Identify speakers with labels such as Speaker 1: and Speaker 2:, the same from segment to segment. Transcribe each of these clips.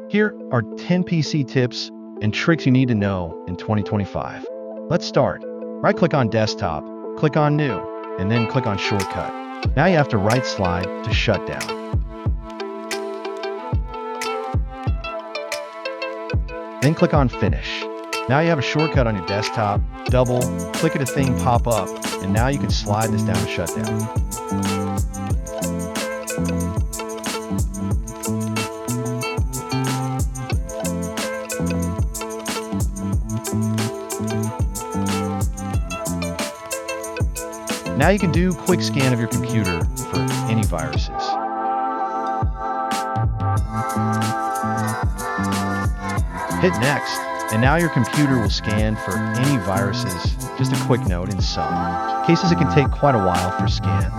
Speaker 1: Here are 10 PC tips and tricks you need to know in 2025. Let's start. Right-click on Desktop, click on New, and then click on Shortcut. Now you have to right slide to shut down. Then click on Finish. Now you have a shortcut on your desktop. Double click at a thing pop up, and now you can slide this down to shut down. Now you can do quick scan of your computer for any viruses. Hit next, and now your computer will scan for any viruses. Just a quick note, in some cases it can take quite a while for scan.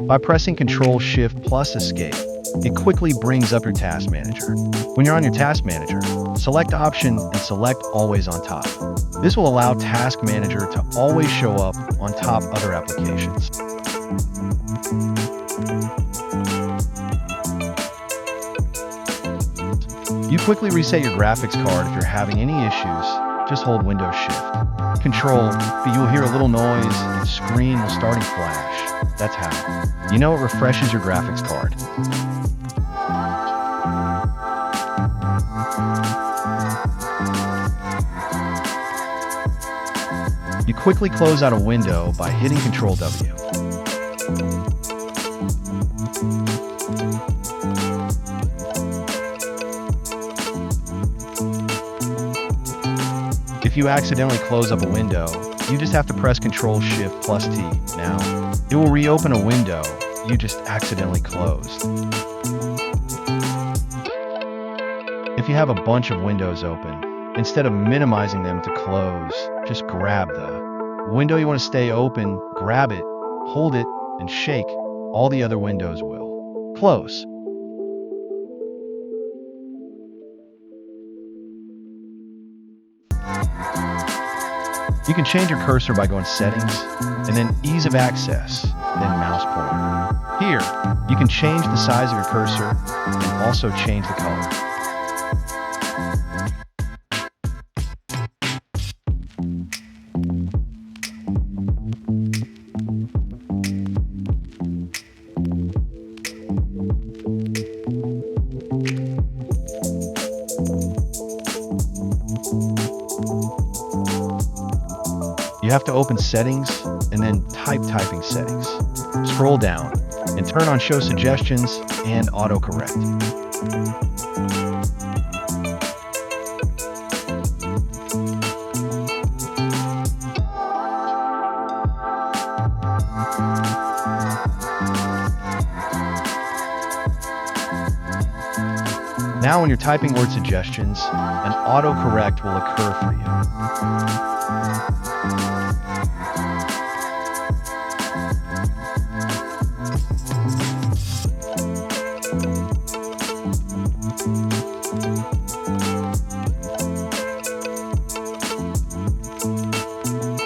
Speaker 1: By pressing Ctrl-Shift+Escape, it quickly brings up your task manager. When you're on your task manager, select Option and select Always on Top. This will allow Task Manager to always show up on top other applications. You quickly reset your graphics card if you're having any issues. Just hold Windows Shift Control, but you will hear a little noise and the screen will start to flash. That's how you know it refreshes your graphics card. You quickly close out a window by hitting Ctrl-W. If you accidentally close up a window, you just have to press Ctrl-Shift+T. Now, it will reopen a window you just accidentally closed. If you have a bunch of windows open, instead of minimizing them to close, just grab the window you want to stay open, grab it, hold it, and shake. All the other windows will close. You can change your cursor by going Settings, and then Ease of Access, then Mouse Pointer. Here, you can change the size of your cursor and also change the color. You have to open Settings and then Typing Settings. Scroll down and turn on Show Suggestions and Autocorrect. Now when you're typing word suggestions, an autocorrect will occur for you.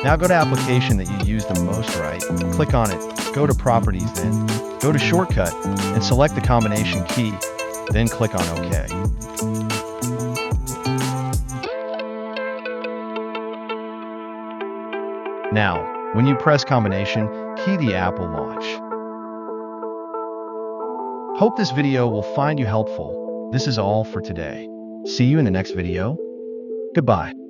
Speaker 1: Now go to application that you use the most, right? Click on it, go to Properties, then go to Shortcut and select the combination key, then click on OK. Now, when you press combination key, the app will launch. Hope this video will find you helpful. This is all for today. See you in the next video. Goodbye.